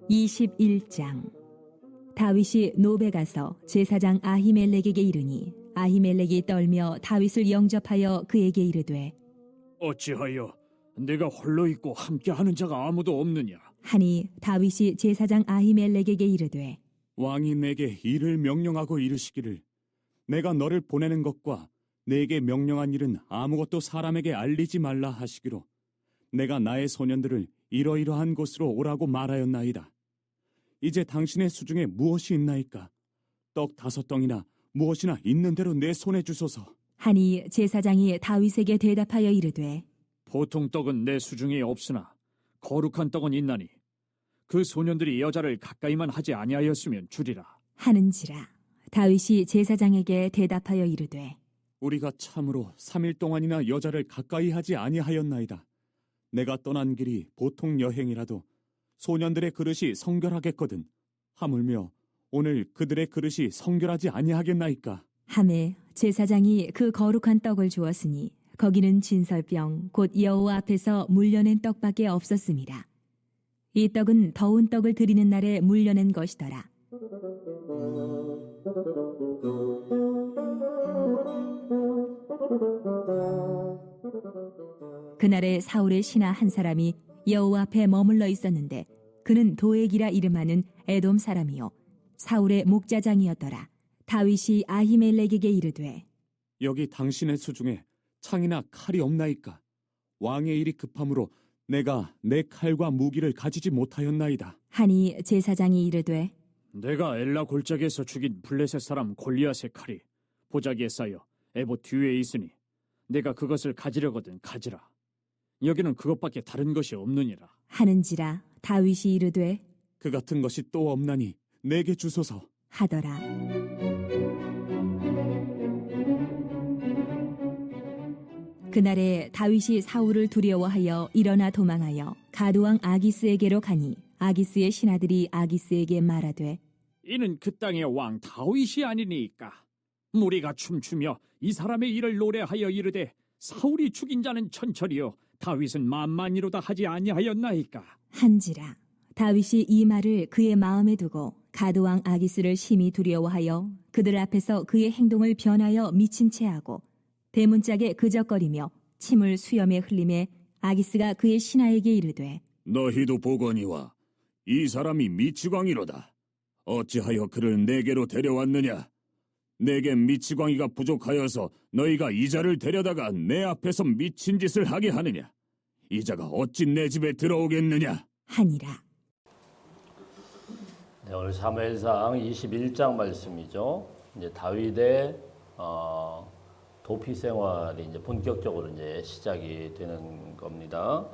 21장. 다윗이 노베 가서 제사장 아히멜렉에게 이르니 아히멜렉이 떨며 다윗을 영접하여 그에게 이르되 어찌하여 내가 홀로 있고 함께하는 자가 아무도 없느냐? 하니 다윗이 제사장 아히멜렉에게 이르되 왕이 내게 일을 명령하고 이르시기를 내가 너를 보내는 것과 내게 명령한 일은 아무것도 사람에게 알리지 말라 하시기로 내가 나의 소년들을 이러이러한 곳으로 오라고 말하였나이다. 이제 당신의 수중에 무엇이 있나이까? 떡 5덩이나 무엇이나 있는 대로 내 손에 주소서. 하니 제사장이 다윗에게 대답하여 이르되 보통 떡은 내 수중에 없으나 거룩한 떡은 있나니 그 소년들이 여자를 가까이만 하지 아니하였으면 주리라. 하는지라. 다윗이 제사장에게 대답하여 이르되 우리가 참으로 3일 동안이나 여자를 가까이 하지 아니하였나이다. 내가 떠난 길이 보통 여행이라도 소년들의 그릇이 성결하겠거든. 하물며 오늘 그들의 그릇이 성결하지 아니하겠나이까. 하매 제사장이 그 거룩한 떡을 주었으니 거기는 진설병 곧 여호와 앞에서 물려낸 떡밖에 없었습니다. 이 떡은 더운 떡을 드리는 날에 물려낸 것이더라. 그날에 사울의 신하 한 사람이 여호와 앞에 머물러 있었는데 그는 도액이라 이름하는 에돔 사람이요 사울의 목자장이었더라. 다윗이 아히멜렉에게 이르되 여기 당신의 수중에 창이나 칼이 없나이까? 왕의 일이 급함으로 내가 내 칼과 무기를 가지지 못하였나이다. 하니 제사장이 이르되 내가 엘라 골짜기에서 죽인 블레셋 사람 골리앗의 칼이 보자기에 쌓여 에봇 뒤에 있으니 내가 그것을 가지려거든 가지라. 여기는 그것밖에 다른 것이 없느니라. 하는지라. 다윗이 이르되 그 같은 것이 또 없나니 내게 주소서. 하더라. 그날에 다윗이 사울을 두려워하여 일어나 도망하여 가드왕 아기스에게로 가니 아기스의 신하들이 아기스에게 말하되 이는 그 땅의 왕 다윗이 아니니까. 무리가 춤추며 이 사람의 일을 노래하여 이르되 사울이 죽인 자는 천철이요 다윗은 만만이로다 하지 아니하였나이까. 한지라. 다윗이 이 말을 그의 마음에 두고 가드왕 아기스를 심히 두려워하여 그들 앞에서 그의 행동을 변하여 미친 채하고 대문짝에 그적거리며 침을 수염에 흘리매 아기스가 그의 신하에게 이르되 너희도 보거니와 이 사람이 미치광이로다. 어찌하여 그를 내게로 데려왔느냐? 내게 미치광이가 부족하여서 너희가 이자를 데려다가 내 앞에서 미친 짓을 하게 하느냐? 이자가 어찌 내 집에 들어오겠느냐? 하니라. 네, 오늘 사무엘상 21장 말씀이죠. 이제 다윗의 도피 생활이 이제 본격적으로 이제 시작이 되는 겁니다.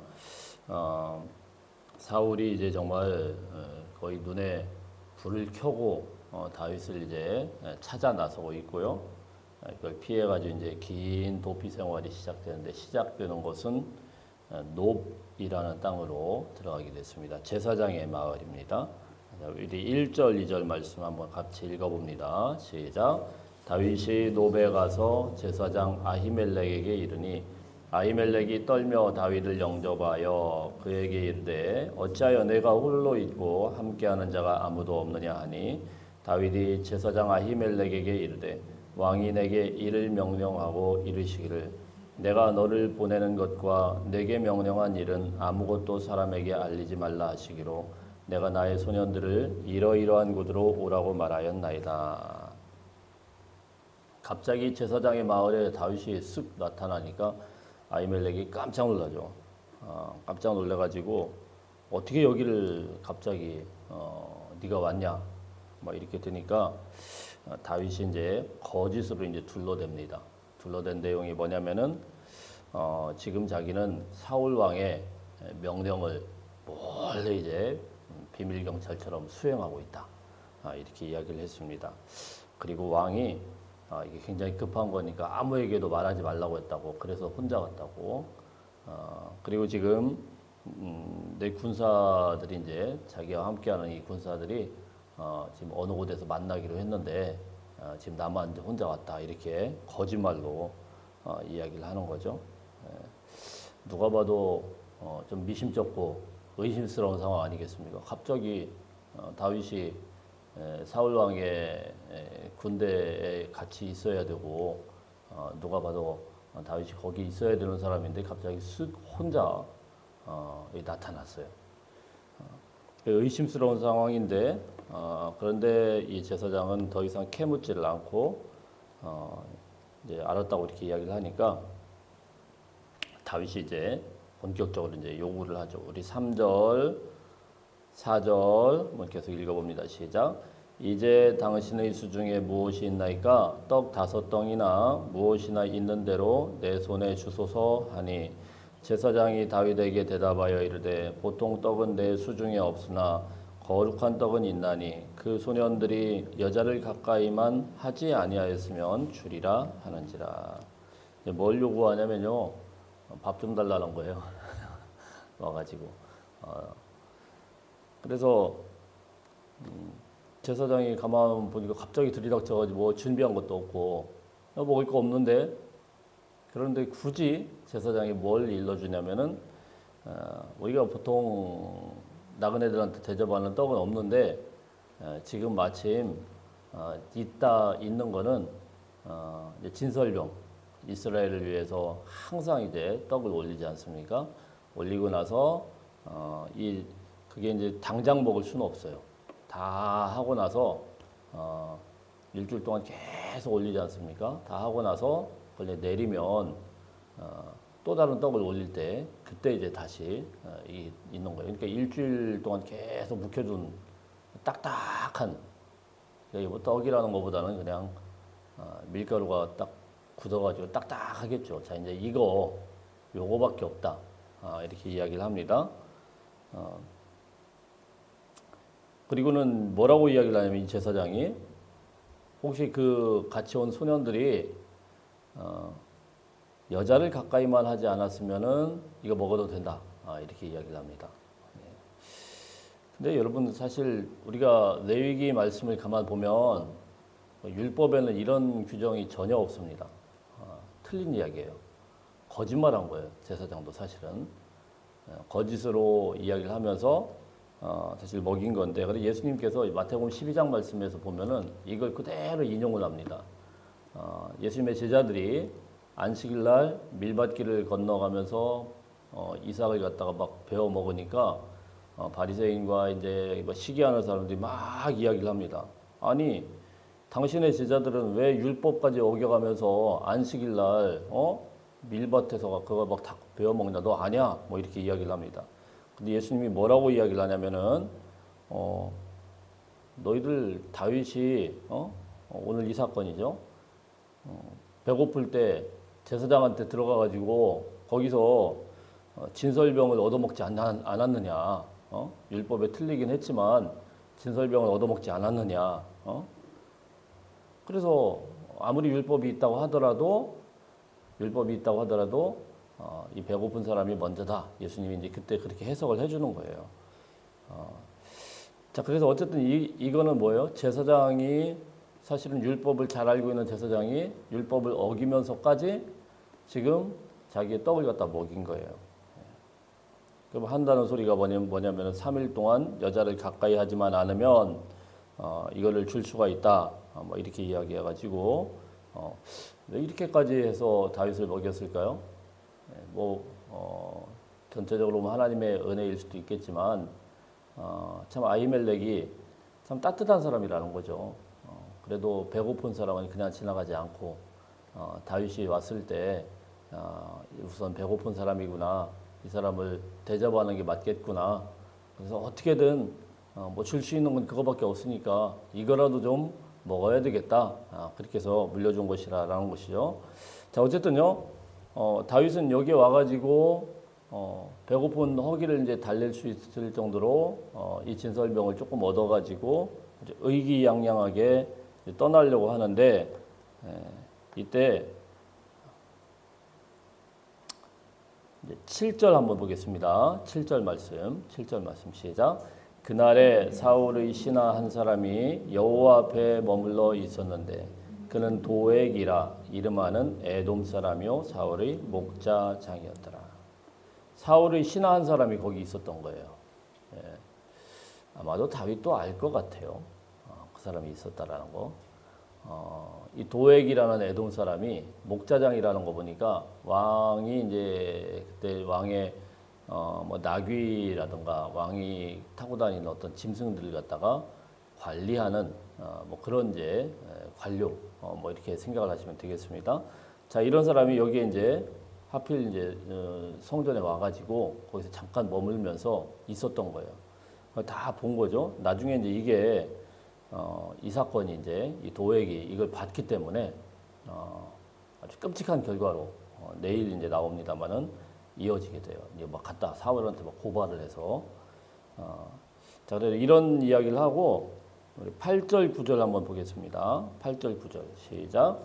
사울이 이제 정말 거의 눈에 불을 켜고 다윗을 이제 찾아 나서고 있고요. 그걸 피해가지고 이제 긴 도피 생활이 시작되는데 시작되는 곳은 놉이라는 땅으로 들어가게 됐습니다. 제사장의 마을입니다. 우리 1절, 2절 말씀 한번 같이 읽어봅니다. 시작. 다윗이 놉에 가서 제사장 아히멜렉에게 이르니 아히멜렉이 떨며 다윗을 영접하여 그에게 이르되 어찌하여 내가 홀로 있고 함께하는 자가 아무도 없느냐 하니 다윗이 제사장 아히멜렉에게 이르되 왕이 내게 일을 명령하고 이르시기를 내가 너를 보내는 것과 내게 명령한 일은 아무것도 사람에게 알리지 말라 하시기로 내가 나의 소년들을 이러이러한 곳으로 오라고 말하였나이다. 갑자기 제사장의 마을에 다윗이 쓱 나타나니까 아히멜렉이 깜짝 놀라죠. 깜짝 놀라가지고 어떻게 여기를 갑자기 네가 왔냐? 막 이렇게 되니까 다윗이 이제 거짓으로 이제 둘러댑니다. 둘러댄 내용이 뭐냐면은 지금 자기는 사울 왕의 명령을 몰래 이제 비밀 경찰처럼 수행하고 있다. 이렇게 이야기를 했습니다. 그리고 왕이 이게 굉장히 급한 거니까 아무에게도 말하지 말라고 했다고. 그래서 혼자 갔다고. 그리고 지금 내 군사들이 이제 자기와 함께하는 이 군사들이 지금 어느 곳에서 만나기로 했는데 지금 나만 이제 혼자 왔다. 이렇게 거짓말로 이야기를 하는 거죠. 누가 봐도 좀 미심쩍고 의심스러운 상황 아니겠습니까? 갑자기 다윗이 사울 왕의 군대에 같이 있어야 되고 누가 봐도 다윗이 거기 있어야 되는 사람인데 갑자기 쓱 혼자 나타났어요. 의심스러운 상황인데 그런데 이 제사장은 더 이상 캐묻지를 않고 이제 알았다고 이렇게 이야기를 하니까 다윗이 이제 본격적으로 이제 요구를 하죠. 우리 3절, 4절 뭐 계속 읽어봅니다. 시작. 이제 당신의 수중에 무엇이 있나이까? 떡 5덩이나 무엇이나 있는 대로 내 손에 주소서 하니 제사장이 다윗에게 대답하여 이르되 보통 떡은 내 수중에 없으나 거룩한 떡은 있나니 그 소년들이 여자를 가까이만 하지 아니하였으면 주리라 하는지라. 뭘 요구하냐면요, 밥 좀 달라는 거예요. 와가지고 그래서 제사장이 가만 보니까 갑자기 들이닥쳐가지고 뭐 준비한 것도 없고 먹을 거 없는데, 그런데 굳이 제사장이 뭘 일러주냐면은 우리가 보통 나그네들한테 대접하는 떡은 없는데 지금 마침 있는 거는 이제 진설병, 이스라엘을 위해서 항상 이제 떡을 올리지 않습니까? 올리고 나서 그게 이제 당장 먹을 수는 없어요. 다 하고 나서 일주일 동안 계속 올리지 않습니까? 다 하고 나서 그걸 내리면 또 다른 떡을 올릴 때 그때 이제 다시 있는 거예요. 그러니까 일주일 동안 계속 묵혀둔 딱딱한, 뭐 떡이라는 것보다는 그냥 밀가루가 딱 굳어가지고 딱딱하겠죠. 자, 이제 요거밖에 없다. 이렇게 이야기를 합니다. 그리고는 뭐라고 이야기를 하냐면 이 제사장이 혹시 그 같이 온 소년들이 여자를 가까이만 하지 않았으면은 이거 먹어도 된다. 이렇게 이야기를 합니다. 근데 여러분 사실 우리가 레위기 말씀을 가만 보면 율법에는 이런 규정이 전혀 없습니다. 틀린 이야기예요. 거짓말한 거예요. 제사장도 사실은 거짓으로 이야기를 하면서 사실 먹인 건데, 그래서 예수님께서 마태복음 12장 말씀에서 보면은 이걸 그대로 인용을 합니다. 예수님의 제자들이 안식일 날 밀밭길을 건너가면서 이삭을 갖다가 막 베어 먹으니까 바리새인과 이제 시기하는 사람들이 막 이야기를 합니다. 아니, 당신의 제자들은 왜 율법까지 어겨가면서 안식일 날 밀밭에서 그거 막 다 베어 먹냐? 너 아냐? 뭐 이렇게 이야기를 합니다. 근데 예수님이 뭐라고 이야기를 하냐면은 너희들 다윗이 오늘 이 사건이죠. 배고플 때 제사장한테 들어가가지고 거기서 진설병을 얻어먹지 않았느냐? 율법에 틀리긴 했지만 진설병을 얻어먹지 않았느냐? 그래서 아무리 율법이 있다고 하더라도 이 배고픈 사람이 먼저다. 예수님이 이제 그때 그렇게 해석을 해주는 거예요. 자, 그래서 어쨌든 이거는 뭐예요? 제사장이 사실은 율법을 잘 알고 있는 제사장이 율법을 어기면서까지 지금 자기의 떡을 갖다 먹인 거예요. 그럼 한다는 소리가 뭐냐면 3일 동안 여자를 가까이 하지만 않으면 이거를 줄 수가 있다. 뭐 이렇게 이야기해가지고 이렇게까지 해서 다윗을 먹였을까요? 전체적으로 보면 하나님의 은혜일 수도 있겠지만 참 아히멜렉이 참 따뜻한 사람이라는 거죠. 그래도 배고픈 사람은 그냥 지나가지 않고 다윗이 왔을 때 우선 배고픈 사람이구나, 이 사람을 대접하는 게 맞겠구나, 그래서 어떻게든 뭐 줄 수 있는 건 그거밖에 없으니까 이거라도 좀 먹어야 되겠다, 그렇게 해서 물려준 것이라는 것이죠. 자, 어쨌든요, 다윗은 여기에 와가지고 배고픈 허기를 이제 달랠 수 있을 정도로 이 진설병을 조금 얻어가지고 의기양양하게 떠나려고 하는데, 이때 이제 7절 한번 보겠습니다. 7절 말씀 시작. 그날에 사울의 신하 한 사람이 여호와 앞에 머물러 있었는데 그는 도액이라 이름하는 에돔 사람이요 사울의 목자장이었더라. 사울의 신하 한 사람이 거기 있었던 거예요. 아마도 다윗도 알 것 같아요. 그 사람이 있었다라는 거. 이 도액이라는 에돔 사람이 목자장이라는 거 보니까 왕이 이제 그때 왕의 뭐 나귀라든가 왕이 타고 다니는 어떤 짐승들을 갖다가 관리하는 뭐 그런 이제 관료 뭐 이렇게 생각을 하시면 되겠습니다. 자, 이런 사람이 여기에 이제 하필 이제 성전에 와가지고 거기서 잠깐 머물면서 있었던 거예요. 다 본 거죠. 나중에 이제 이게 이 사건이 이제 이 도액이 이걸 봤기 때문에 아주 끔찍한 결과로 내일 이제 나옵니다만은 이어지게 돼요. 이제 막 갔다 사울한테 막 고발을 해서 자, 그래서 이런 이야기를 하고 우리 8절 9절 한번 보겠습니다. 8절 9절 시작.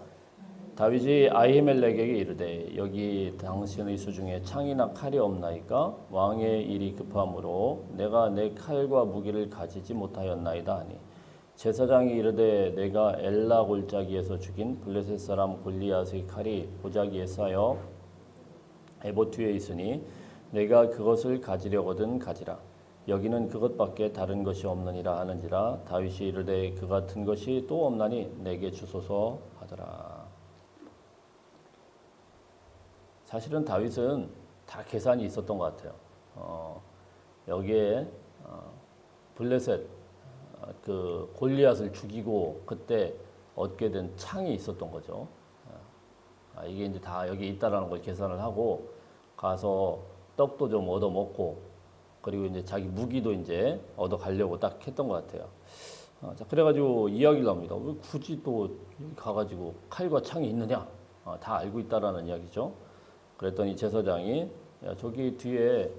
다윗이 아히멜렉에게 이르되 여기 당신의 수중에 창이나 칼이 없나이까 왕의 일이 급함으로 내가 내 칼과 무기를 가지지 못하였나이다 하니 제사장이 이르되 내가 엘라 골짜기에서 죽인 블레셋 사람 골리앗의 칼이 보자기에 쌓여 에봇 뒤에 있으니 내가 그것을 가지려거든 가지라. 여기는 그것밖에 다른 것이 없느니라 하는지라. 다윗이 이르되 그 같은 것이 또 없나니 내게 주소서 하더라. 사실은 다윗은 다 계산이 있었던 것 같아요. 여기에 블레셋 그 골리앗을 죽이고 그때 얻게 된 창이 있었던 거죠. 이게 이제 다 여기 있다라는 걸 계산을 하고 가서 떡도 좀 얻어 먹고 그리고 이제 자기 무기도 이제 얻어 가려고 딱 했던 것 같아요. 자, 그래가지고 이야기를 합니다. 왜 굳이 또 가가지고 칼과 창이 있느냐? 다 알고 있다라는 이야기죠. 그랬더니 제사장이 야, 저기 뒤에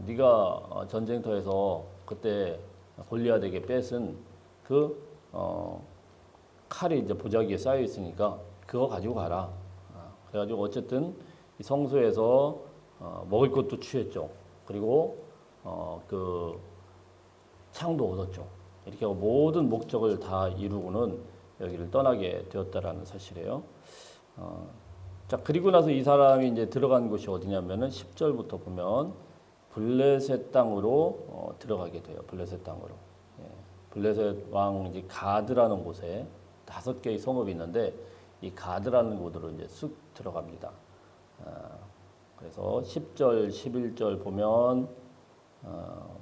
네가 전쟁터에서 그때 골리앗에게 뺏은 그 칼이 이제 보자기에 쌓여 있으니까 그거 가지고 가라. 그래가지고 어쨌든 이 성소에서 먹을 것도 취했죠. 그리고 그 창도 얻었죠. 이렇게 하고 모든 목적을 다 이루고는 여기를 떠나게 되었다라는 사실이에요. 자, 그리고 나서 이 사람이 이제 들어간 곳이 어디냐면은 10절부터 보면 블레셋 땅으로 들어가게 돼요. 블레셋 땅으로. 예. 블레셋 왕 이제 가드라는 곳에 5개의 성읍이 있는데 이 가드라는 곳으로 이제 쑥 들어갑니다. 그래서 10절, 11절 보면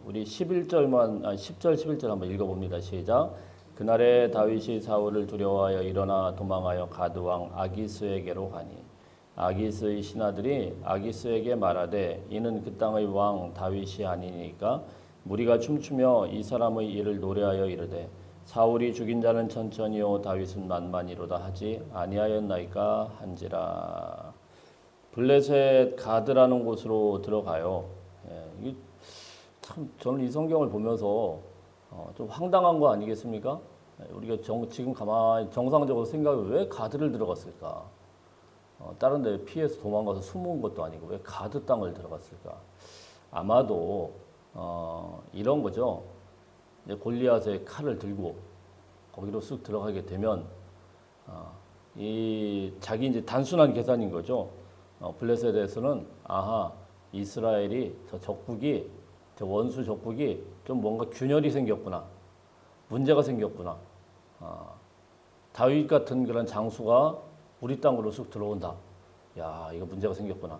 우리 11절만 10절, 11절 한번 읽어봅니다. 시작. 그날에 다윗이 사울을 두려워하여 일어나 도망하여 가드 왕 아기스에게로 가니 아기스의 신하들이 아기스에게 말하되 이는 그 땅의 왕 다윗이 아니니까 무리가 춤추며 이 사람의 일을 노래하여 이르되 사울이 죽인 자는 천천히요 다윗은 만만이로다 하지 아니하였나이까 한지라. 블레셋 가드라는 곳으로 들어가요. 예, 이게 참 저는 이 성경을 보면서 좀 황당한 거 아니겠습니까? 예, 우리가 지금 가만히 정상적으로 생각해 왜 가드를 들어갔을까? 다른 데 피해서 도망가서 숨은 것도 아니고 왜 가드 땅을 들어갔을까? 아마도 이런 거죠. 이제 골리앗의 칼을 들고 거기로 쑥 들어가게 되면 이 자기 이제 단순한 계산인 거죠. 블레셋에서는 아하 이스라엘이 저 원수 적국이 좀 뭔가 균열이 생겼구나, 문제가 생겼구나. 다윗 같은 그런 장수가 우리 땅으로 쑥 들어온다. 야, 이거 문제가 생겼구나.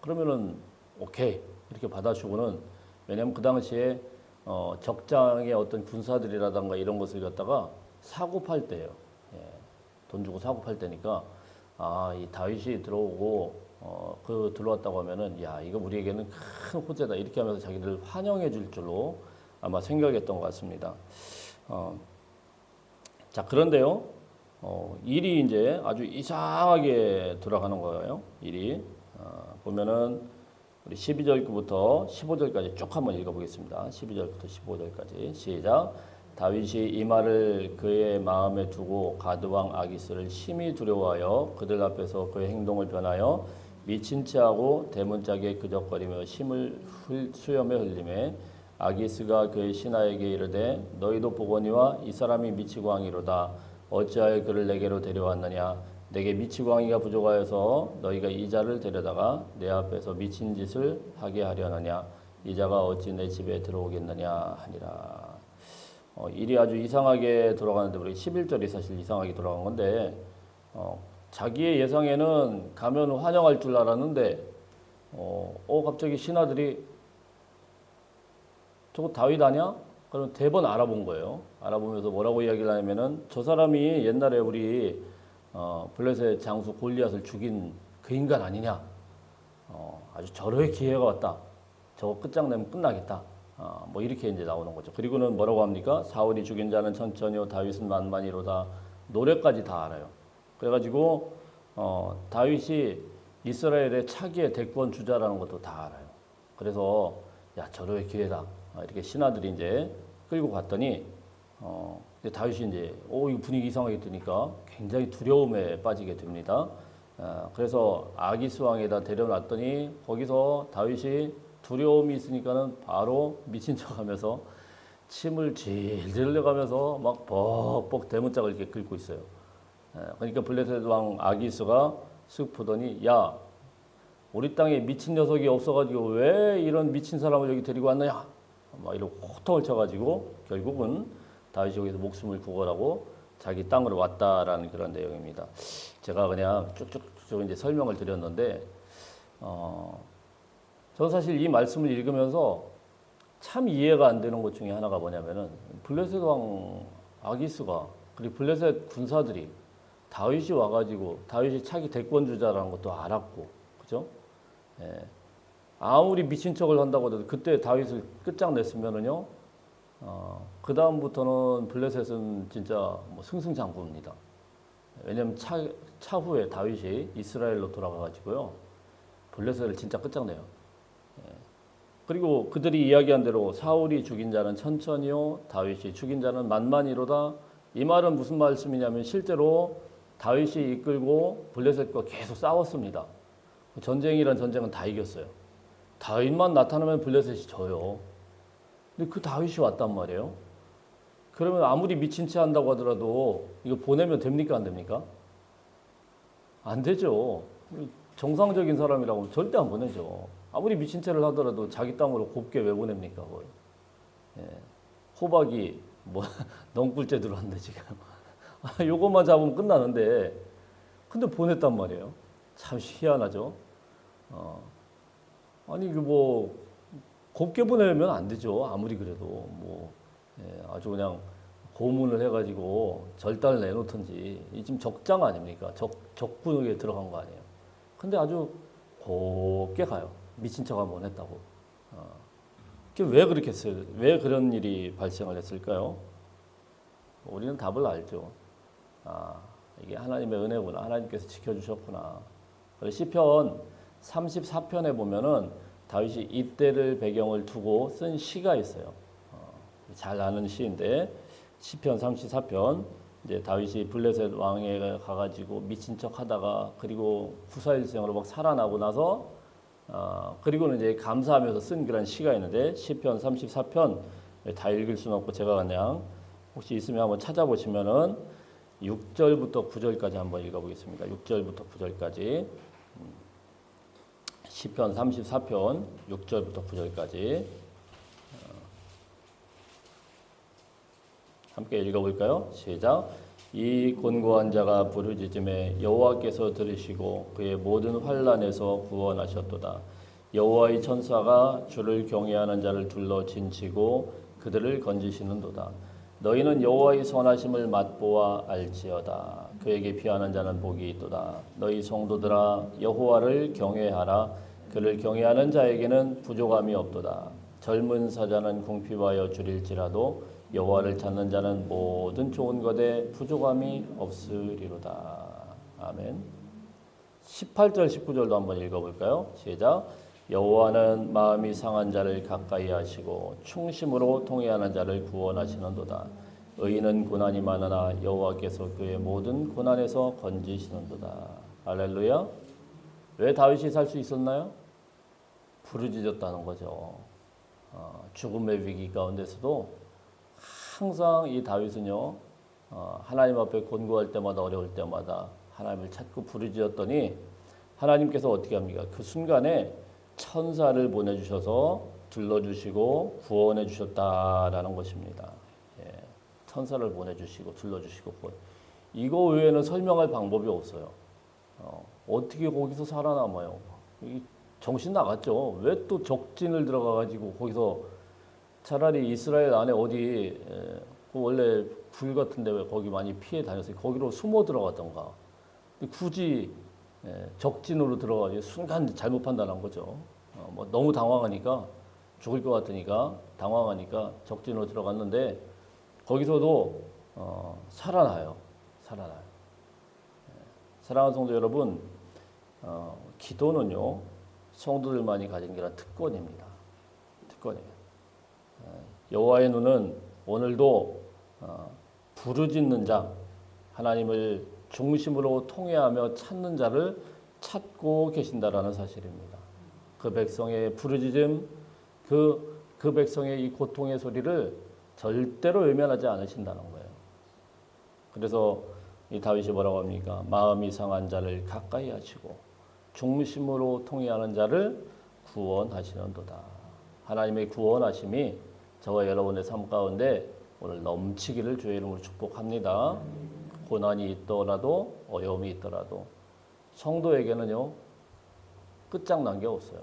그러면은 오케이 이렇게 받아주고는 왜냐하면 그 당시에 적장의 어떤 군사들이라든가 이런 것을 갖다가 사고 팔 때예요. 예, 돈 주고 사고 팔 때니까 이 다윗이 들어오고 그 들어왔다고 하면은 야 이거 우리에게는 큰 호재다 이렇게 하면서 자기를 환영해 줄 줄로 아마 생각했던 것 같습니다. 자, 그런데요. 일이 이제 아주 이상하게 돌아가는 거예요. 일이 보면은 우리 12절부터 15절까지 쭉 한번 읽어보겠습니다. 12절부터 15절까지 시작. 다윗이 이 말을 그의 마음에 두고 가드 왕 아기스를 심히 두려워하여 그들 앞에서 그의 행동을 변하여 미친 체하고 대문짝에 그적거리며 심을 수염에 흘리매 아기스가 그의 신하에게 이르되 너희도 보거니와 이 사람이 미치고 왕이로다. 어찌하여 그를 내게로 데려왔느냐? 내게 미치고 왕이가 부족하여서 너희가 이 자를 데려다가 내 앞에서 미친 짓을 하게 하려느냐? 이자가 어찌 내 집에 들어오겠느냐 하니라. 일이 아주 이상하게 돌아가는데 우리 11절이 사실 이상하게 돌아간 건데 자기의 예상에는 가면 환영할 줄 알았는데 갑자기 신하들이 저거 다윗 아니야? 그럼 대번 알아본 거예요. 알아보면서 뭐라고 이야기를 하냐면은 저 사람이 옛날에 우리 블레셋 장수 골리앗을 죽인 그 인간 아니냐? 아주 절호의 기회가 왔다. 저거 끝장내면 끝나겠다. 뭐 이렇게 이제 나오는 거죠. 그리고는 뭐라고 합니까? 사울이 죽인 자는 천천히요, 다윗은 만만이로다. 노래까지 다 알아요. 그래가지고 다윗이 이스라엘의 차기의 대권 주자라는 것도 다 알아요. 그래서 야 절호의 기회다. 이렇게 신하들이 이제 끌고 갔더니 이제 다윗이 이제 이거 분위기 이상하게 되니까 굉장히 두려움에 빠지게 됩니다. 그래서 아기스 왕에다 데려놨더니 거기서 다윗이 두려움이 있으니까는 바로 미친 척하면서 침을 질질 흘려가면서 막 벅벅 대문짝을 이렇게 긁고 있어요. 그러니까 블레셋 왕 아기스가 쓱 보더니 야 우리 땅에 미친 녀석이 없어가지고 왜 이런 미친 사람을 여기 데리고 왔느냐 막 이러고 호통을 쳐가지고 결국은 다윗이 여기서 목숨을 구걸하고 자기 땅으로 왔다라는 그런 내용입니다. 제가 그냥 쭉쭉 이제 설명을 드렸는데 저는 사실 이 말씀을 읽으면서 참 이해가 안 되는 것 중에 하나가 뭐냐면은 블레셋 왕 아기스가 그리고 블레셋 군사들이 다윗이 와가지고 다윗이 차기 대권 주자라는 것도 알았고, 그죠? 예. 아무리 미친 척을 한다고 해도 그때 다윗을 끝장냈으면은요, 그 다음부터는 블레셋은 진짜 뭐 승승장구입니다. 왜냐하면 차후에 다윗이 이스라엘로 돌아가가지고요, 블레셋을 진짜 끝장내요. 예. 그리고 그들이 이야기한 대로 사울이 죽인 자는 천천히요, 다윗이 죽인 자는 만만이로다. 이 말은 무슨 말씀이냐면 실제로 다윗이 이끌고 블레셋과 계속 싸웠습니다. 전쟁이란 전쟁은 다 이겼어요. 다윗만 나타나면 블레셋이 져요. 근데 그 다윗이 왔단 말이에요. 그러면 아무리 미친 체 한다고 하더라도 이거 보내면 됩니까 안 됩니까? 안 되죠. 정상적인 사람이라고 절대 안 보내죠. 아무리 미친 체를 하더라도 자기 땅으로 곱게 왜 보냅니까? 그걸. 예. 호박이 뭐 넝굴째 들어왔는데 지금 요것만 잡으면 끝나는데 근데 보냈단 말이에요. 참 희한하죠. 아니 그 뭐 곱게 보내면 안 되죠. 아무리 그래도 뭐 아주 그냥 고문을 해가지고 절단을 내놓든지 이 지금 적장 아닙니까? 적군에 들어간 거 아니에요. 근데 아주 곱게 가요. 미친 척 한번 했다고. 왜 그렇게 했어요? 왜 그런 일이 발생을 했을까요? 우리는 답을 알죠. 이게 하나님의 은혜구나. 하나님께서 지켜주셨구나. 시편 34편에 보면은 다윗이 이때를 배경을 두고 쓴 시가 있어요. 잘 아는 시인데 시편 34편 이제 다윗이 블레셋 왕에 가가지고 미친 척하다가 그리고 구사일생으로 막 살아나고 나서 그리고는 이제 감사하면서 쓴 그런 시가 있는데 시편 34편 다 읽을 수는 없고 제가 그냥 혹시 있으면 한번 찾아보시면은 6절부터 9절까지 한번 읽어보겠습니다. 6절부터 9절까지 시편 34편 6절부터 9절까지 함께 읽어볼까요? 시작. 이 곤고한 자가 부르짖음에 여호와께서 들으시고 그의 모든 환난에서 구원하셨도다. 여호와의 천사가 주를 경외하는 자를 둘러 진치고 그들을 건지시는도다. 너희는 여호와의 선하심을 맛보아 알지어다. 그에게 피하는 자는 복이 있도다. 너희 성도들아 여호와를 경외하라. 그를 경외하는 자에게는 부족함이 없도다. 젊은 사자는 궁핍하여 줄일지라도 여호와를 찾는 자는 모든 좋은 것에 부족함이 없으리로다. 아멘. 18절 19절도 한번 읽어볼까요? 시작. 여호와는 마음이 상한 자를 가까이 하시고 충심으로 통회하는 자를 구원하시는도다. 의인은 고난이 많으나 여호와께서 그의 모든 고난에서 건지시는도다. 할렐루야. 왜 다윗이 살 수 있었나요? 부르짖었다는 거죠. 죽음의 위기 가운데서도 항상 이 다윗은요, 하나님 앞에 곤고할 때마다 어려울 때마다 하나님을 찾고 부르짖었더니 하나님께서 어떻게 합니까? 그 순간에 천사를 보내주셔서 둘러주시고 구원해 주셨다라는 것입니다. 예, 천사를 보내주시고 둘러주시고 이거 외에는 설명할 방법이 없어요. 어떻게 거기서 살아남아요? 정신 나갔죠. 왜 또 적진을 들어가가지고 거기서 차라리 이스라엘 안에 어디 그 원래 굴 같은데 왜 거기 많이 피해 다녔어요. 거기로 숨어 들어갔던가. 굳이 적진으로 들어가서 순간 잘못 판단한 거죠. 뭐 너무 당황하니까 죽을 것 같으니까 당황하니까 적진으로 들어갔는데 거기서도 살아나요. 사랑하는 성도 여러분, 기도는요 성도들만이 가진 게 아니라 특권입니다. 특권이에요. 여호와의 눈은 오늘도 부르짖는 자, 하나님을 중심으로 통회하며 찾는 자를 찾고 계신다라는 사실입니다. 그 백성의 부르짖음, 그 백성의 이 고통의 소리를 절대로 외면하지 않으신다는 거예요. 그래서 이 다윗이 뭐라고 합니까? 마음이 상한 자를 가까이 하시고 중심으로 통회하는 자를 구원하시는도다. 하나님의 구원하심이 저와 여러분의 삶 가운데 오늘 넘치기를 주의 이름으로 축복합니다. 고난이 있더라도 어려움이 있더라도 성도에게는요 끝장난 게 없어요.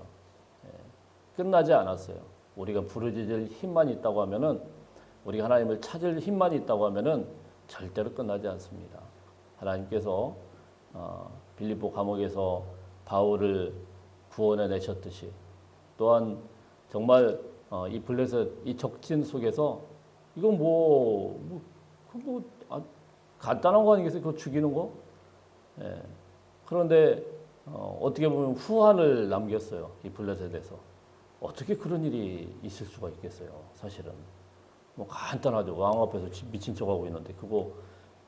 끝나지 않았어요. 우리가 부르짖을 힘만 있다고 하면은 우리가 하나님을 찾을 힘만 있다고 하면은 절대로 끝나지 않습니다. 하나님께서 빌립보 감옥에서 바울을 구원해 내셨듯이 또한 정말 이 블레셋 이 적진 속에서 이건 간단한 거 아니겠어요? 그거 죽이는 거? 예. 그런데 어떻게 보면 후환을 남겼어요. 이 블레셋에서. 어떻게 그런 일이 있을 수가 있겠어요? 사실은. 뭐 간단하죠. 왕 앞에서 미친 척하고 있는데 그거.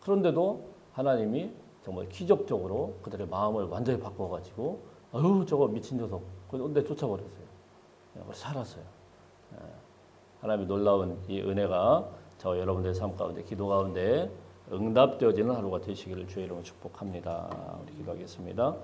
그런데도 하나님이 정말 기적적으로 그들의 마음을 완전히 바꿔가지고 아유 저거 미친 녀석. 근데 쫓아버렸어요. 살았어요. 하나님의 놀라운 이 은혜가 저 여러분들의 삶 가운데 기도 가운데 응답되어지는 하루가 되시기를 주의 이름으로 축복합니다. 우리 기도하겠습니다.